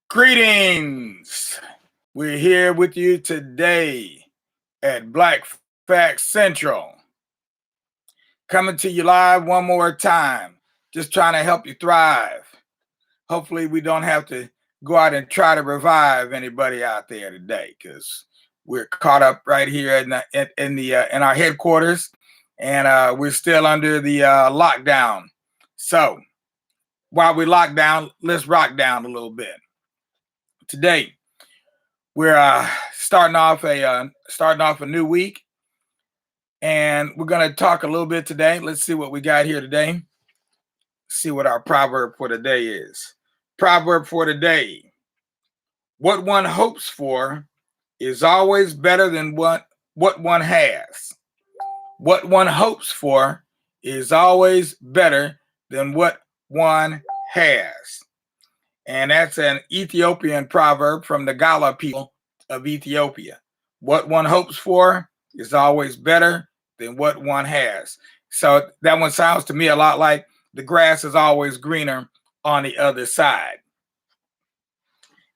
Greetings. We're here with you today at Black Fact Central. Coming to you live one more time. Just trying to help you thrive. Hopefully we don't have to go out and try to revive anybody out there today, because we're caught up right here in our headquarters, and we're still under the lockdown. So while we lock down, let's rock down a little bit. Today we're starting off a new week, and we're going to talk a little bit today. Let's see what we got here today. See what our proverb for today is. Proverb for today: what one hopes for is always better than what one has. What one hopes for is always better than what one has. And that's an Ethiopian proverb from the Gala people of Ethiopia. What one hopes for is always better than what one has. So that one sounds to me a lot like the grass is always greener on the other side.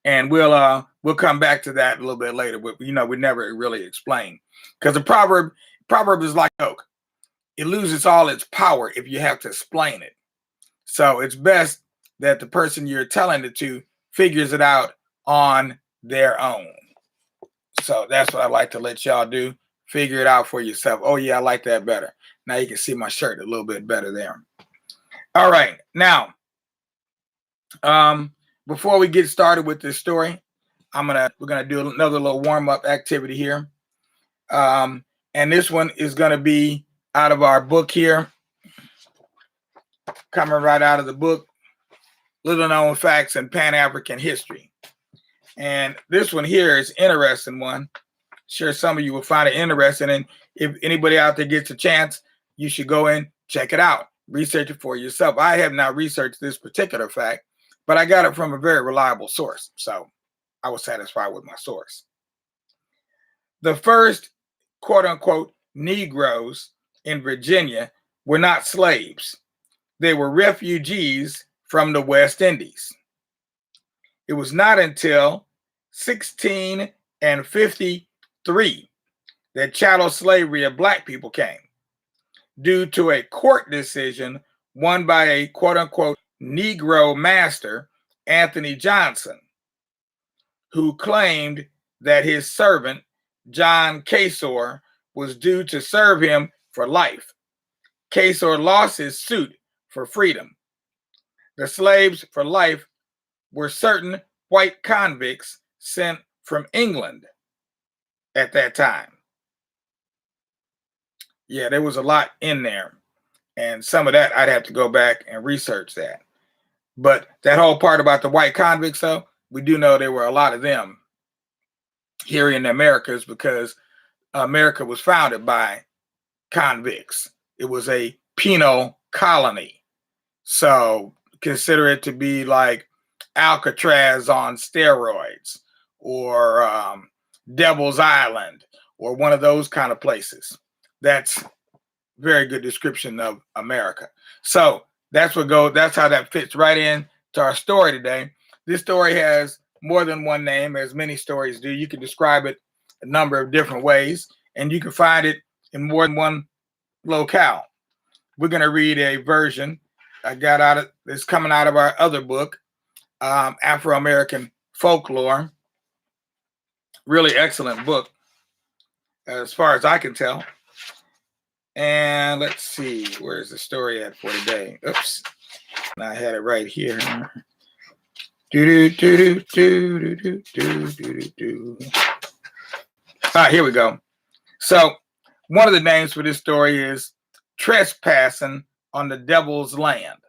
And we'll come back to that a little bit later. But we never really explain, because the proverb is like oak. It loses all its power if you have to explain it. So it's best that the person you're telling it to figures it out on their own. So that's what I like to let y'all do. Figure it out for yourself. Oh yeah, I like that better. Now you can see my shirt a little bit better there. All right, now before we get started with this story, we're gonna do another little warm-up activity here. And this one is gonna be out of our book here, coming right out of the book, Little Known Facts in Pan-African History. And this one here is an interesting one. Sure, some of you will find it interesting. And if anybody out there gets a chance, you should go in, check it out, research it for yourself. I have not researched this particular fact, but I got it from a very reliable source. So I was satisfied with my source. The first quote unquote Negroes in Virginia were not slaves. They were refugees from the West Indies. It was not until 1653 that chattel slavery of black people came, due to a court decision won by a quote-unquote Negro master, Anthony Johnson, who claimed that his servant, John Casor, was due to serve him for life. Casor lost his suit for freedom. The slaves for life were certain white convicts sent from England at that time. Yeah, there was a lot in there. And some of that, I'd have to go back and research that. But that whole part about the white convicts, though, we do know there were a lot of them here in the Americas, because America was founded by convicts. It was a penal colony. So consider it to be like Alcatraz on steroids, or Devil's Island, or one of those kind of places. That's very good description of America. So that's how that fits right in to our story today. This story has more than one name, as many stories do. You can describe it a number of different ways, and you can find it in more than one locale. We're going to read a version I got it's coming out of our other book, Afro-American Folklore. Really excellent book, as far as I can tell. And let's see, where's the story at for today? Oops, I had it right here. Here we go. So one of the names for this story is Trespassing on the Devil's Land.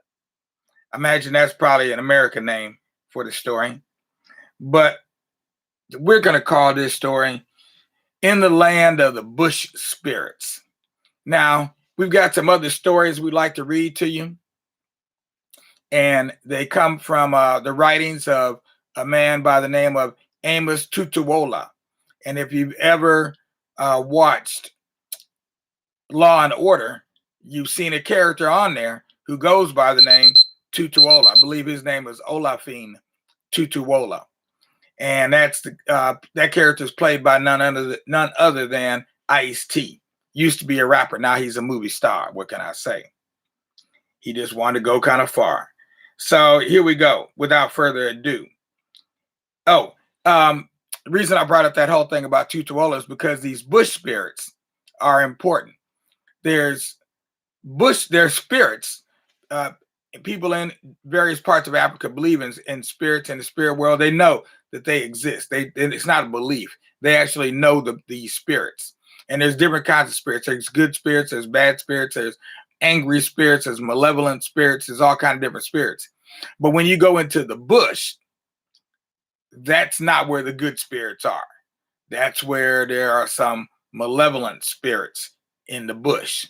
I imagine that's probably an American name for the story. But we're going to call this story In the Land of the Bush Spirits. Now, we've got some other stories we'd like to read to you. And they come from the writings of a man by the name of Amos Tutuola. And if you've ever watched Law and Order, you've seen a character on there who goes by the name Tutuola. I believe his name is Olafin Tutuola. and that's that character is played by none other than Ice-T. Used to be a rapper, now he's a movie star. What can I say? He just wanted to go kind of far. So here we go. Without further ado. Oh, the reason I brought up that whole thing about Tutuola is because these bush spirits are important. There's spirits. People in various parts of Africa believe in spirits in the spirit world. They know that they exist. It's not a belief. They actually know these spirits. And there's different kinds of spirits. There's good spirits, there's bad spirits, there's angry spirits, there's malevolent spirits, there's all kinds of different spirits. But when you go into the bush, that's not where the good spirits are. That's where there are some malevolent spirits in the bush.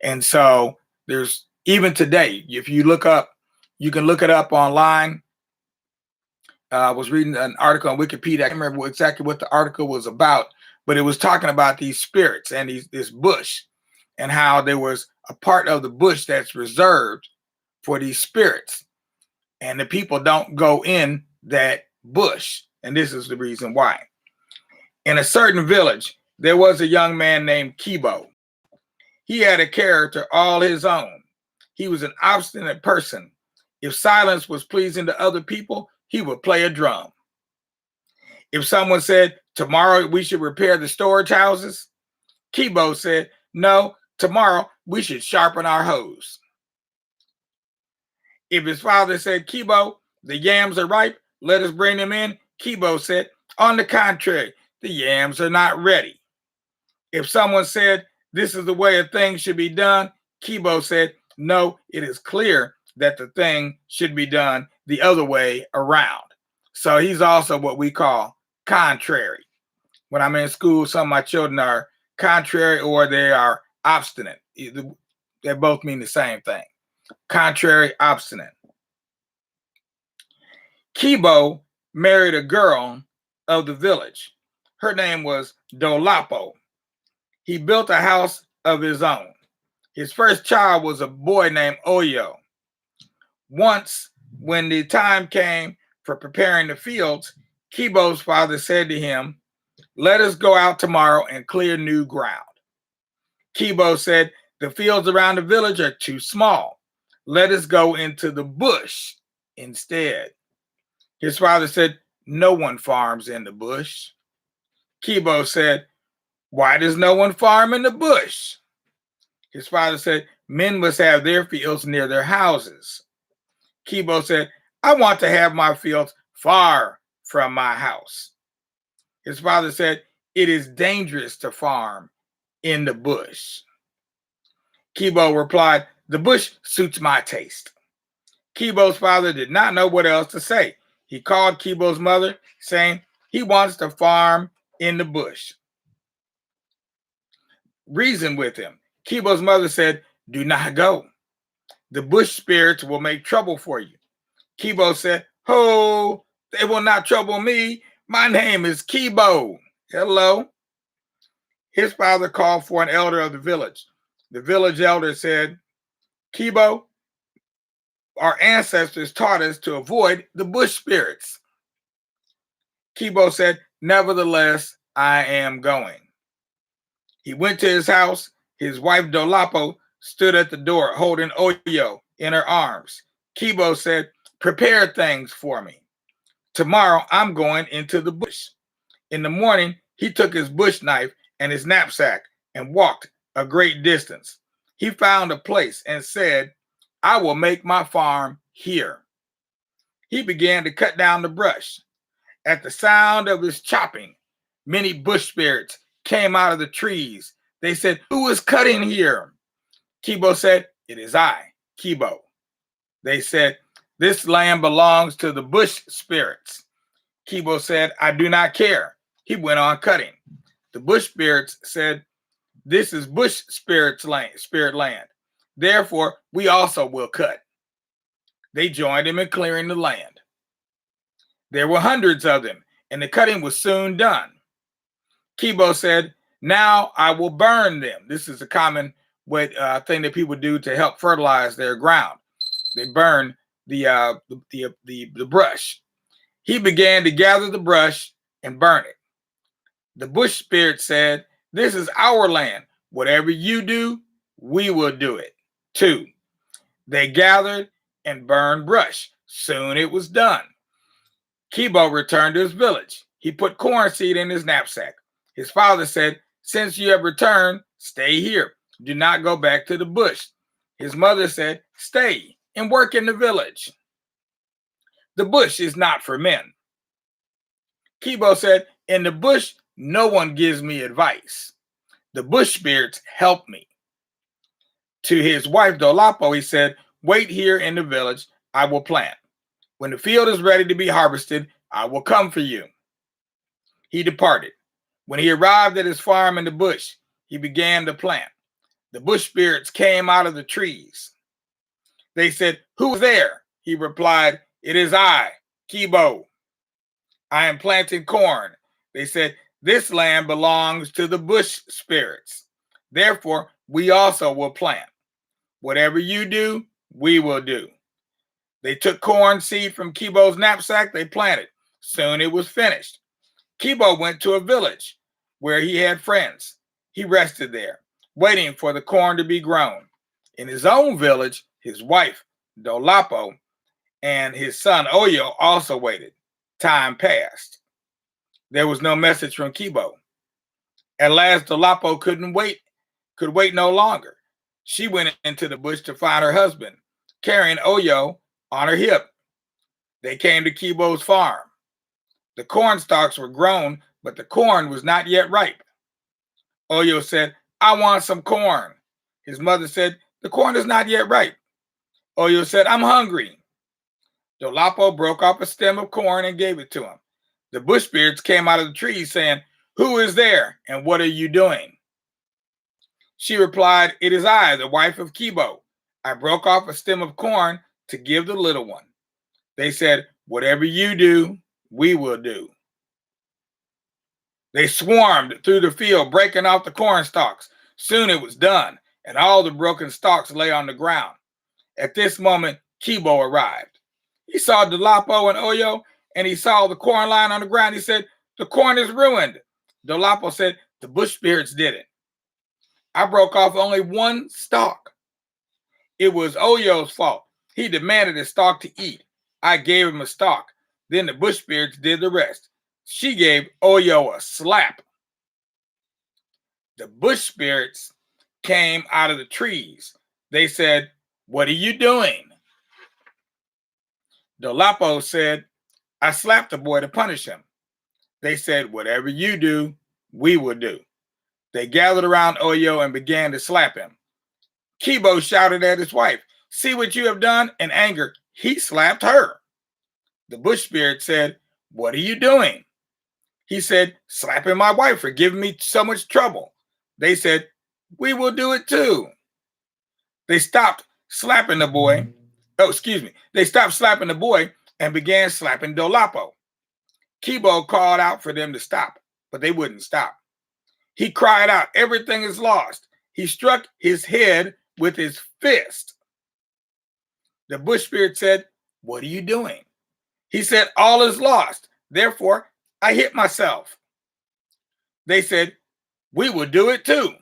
And so there's, even today, if you look up, you can look it up online. I was reading an article on Wikipedia. I can't remember exactly what the article was about, but it was talking about these spirits and this bush, and how there was a part of the bush that's reserved for these spirits. And the people don't go in that bush. And this is the reason why. In a certain village, there was a young man named Kigbo. He had a character all his own. He was an obstinate person. If silence was pleasing to other people, he would play a drum. If someone said, tomorrow we should repair the storage houses, Kigbo said, no, tomorrow we should sharpen our hoes. If his father said, Kigbo, the yams are ripe, let us bring them in, Kigbo said, on the contrary, the yams are not ready. If someone said, this is the way a thing should be done, Kigbo said, no, it is clear that the thing should be done the other way around. So he's also what we call contrary. When I'm in school, some of my children are contrary or they are obstinate. They both mean the same thing. Contrary, obstinate. Kigbo married a girl of the village. Her name was Dolapo. He built a house of his own. His first child was a boy named Oyo. Once, when the time came for preparing the fields, Kigbo's father said to him, let us go out tomorrow and clear new ground. Kigbo said, the fields around the village are too small. Let us go into the bush instead. His father said, no one farms in the bush. Kigbo said, why does no one farm in the bush? His father said, men must have their fields near their houses. Kigbo said, I want to have my fields far from my house. His father said, it is dangerous to farm in the bush. Kigbo replied, the bush suits my taste. Kigbo's father did not know what else to say. He called Kigbo's mother, saying he wants to farm in the bush. Reason with him. Kigbo's mother said, do not go. The bush spirits will make trouble for you. Kigbo said, oh, they will not trouble me. My name is Kigbo. Hello. His father called for an elder of the village. The village elder said, Kigbo, our ancestors taught us to avoid the bush spirits. Kigbo said, nevertheless, I am going. He went to his house. His wife Dolapo stood at the door holding Oyo in her arms. Kigbo said, prepare things for me. Tomorrow I'm going into the bush. In the morning, he took his bush knife and his knapsack and walked a great distance. He found a place and said, I will make my farm here. He began to cut down the brush. At the sound of his chopping, many bush spirits came out of the trees. They said, who is cutting here? Kigbo said, it is I, Kigbo. They said, this land belongs to the bush spirits. Kigbo said, I do not care. He went on cutting. The bush spirits said, this is bush spirit land. Therefore, we also will cut. They joined him in clearing the land. There were hundreds of them, and the cutting was soon done. Kigbo said, now I will burn them. This is a common thing that people do to help fertilize their ground. They burn the brush. He began to gather the brush and burn it. The bush spirit said, "This is our land. Whatever you do, we will do it too." They gathered and burned brush. Soon it was done. Kigbo returned to his village. He put corn seed in his knapsack. His father said, "Since you have returned, stay here. Do not go back to the bush." His mother said, "Stay and work in the village. The bush is not for men." Kigbo said, "In the bush, no one gives me advice. The bush spirits help me." To his wife Dolapo, he said, "Wait here in the village. I will plant. When the field is ready to be harvested, I will come for you." He departed. When he arrived at his farm in the bush, he began to plant. The bush spirits came out of the trees. They said, "Who's there?" He replied, "It is I, Kigbo. I am planting corn." They said, "This land belongs to the bush spirits. Therefore, we also will plant. Whatever you do, we will do." They took corn seed from Kigbo's knapsack. They planted. Soon it was finished. Kigbo went to a village where he had friends. He rested there, waiting for the corn to be grown. In his own village, his wife, Dolapo, and his son, Oyo, also waited. Time passed. There was no message from Kigbo. At last, Dolapo could wait no longer. She went into the bush to find her husband, carrying Oyo on her hip. They came to Kigbo's farm. The corn stalks were grown, but the corn was not yet ripe. Oyo said, "I want some corn." His mother said, "The corn is not yet ripe." Oyo said, "I'm hungry." Dolapo broke off a stem of corn and gave it to him. The bush spirits came out of the trees saying, "Who is there and what are you doing?" She replied, "It is I, the wife of Kigbo. I broke off a stem of corn to give the little one." They said, "Whatever you do, we will do." They swarmed through the field, breaking off the corn stalks. Soon it was done, and all the broken stalks lay on the ground. At this moment, Kigbo arrived. He saw Dolapo and Oyo, and he saw the corn lying on the ground. He said, "The corn is ruined." Dolapo said, "The bush spirits did it. I broke off only one stalk. It was Oyo's fault. He demanded a stalk to eat. I gave him a stalk. Then the bush spirits did the rest." She gave Oyo a slap. The bush spirits came out of the trees. They said, "What are you doing?" Dolapo said, "I slapped the boy to punish him." They said, "Whatever you do, we will do." They gathered around Oyo and began to slap him. Kigbo shouted at his wife, "See what you have done?" In anger, he slapped her. The bush spirit said, "What are you doing?" He said, "Slapping my wife for giving me so much trouble." They said, "We will do it too." They stopped slapping the boy. They stopped slapping the boy and began slapping Dolapo. Kigbo called out for them to stop, but they wouldn't stop. He cried out, "Everything is lost." He struck his head with his fist. The bush spirit said, "What are you doing?" He said, "All is lost. Therefore, I hit myself." They said, "We will do it too."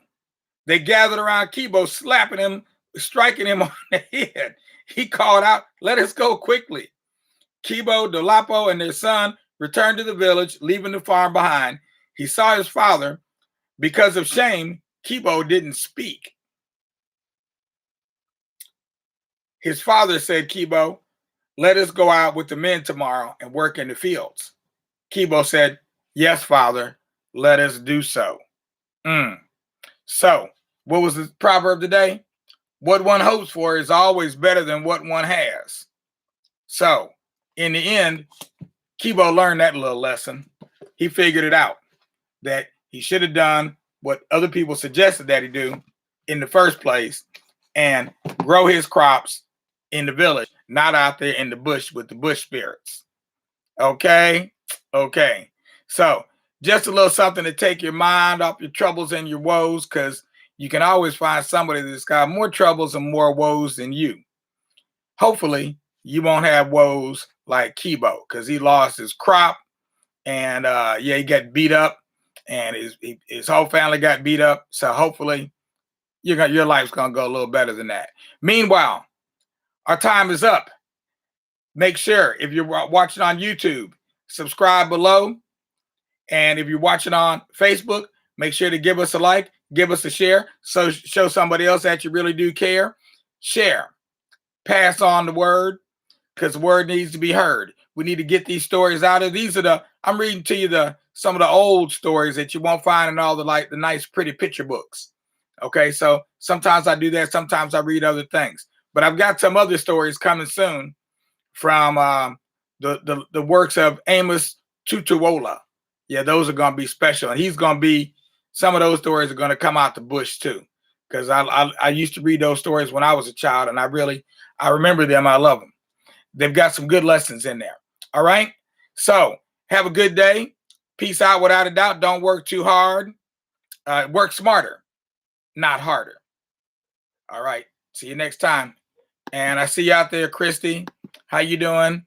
They gathered around Kigbo, slapping him, striking him on the head. He called out, "Let us go quickly." Kigbo, Dolapo, and their son returned to the village, leaving the farm behind. He saw his father. Because of shame, Kigbo didn't speak. His father said, "Kigbo, let us go out with the men tomorrow and work in the fields." Kigbo said, "Yes, father, let us do so." So, what was the proverb today? What one hopes for is always better than what one has. So, in the end, Kigbo learned that little lesson. He figured it out, that he should have done what other people suggested that he do in the first place and grow his crops in the village, not out there in the bush with the bush spirits. Okay? Okay. So, just a little something to take your mind off your troubles and your woes, because you can always find somebody that's got more troubles and more woes than you. Hopefully, you won't have woes like Kigbo, because he lost his crop, and yeah, he got beat up, and his whole family got beat up. So hopefully your life's gonna go a little better than that. Meanwhile, our time is up. Make sure, if you're watching on YouTube, subscribe below. And if you're watching on Facebook, make sure to give us a like, give us a share, so show somebody else that you really do care. Share, pass on the word, because the word needs to be heard. We need to get these stories out of. These are I'm reading to you some of the old stories that you won't find in all the nice pretty picture books. Okay, so sometimes I do that, sometimes I read other things. But I've got some other stories coming soon from the works of Amos Tutuola. Yeah, those are going to be special, and he's going to be, some of those stories are going to come out the bush too, because I used to read those stories when I was a child, and I remember them. I love them. They've got some good lessons in there. All right, so have a good day. Peace out. Without a doubt, don't work too hard. Work smarter, not harder. All right, see you next time. And I see you out there, Christy. How you doing?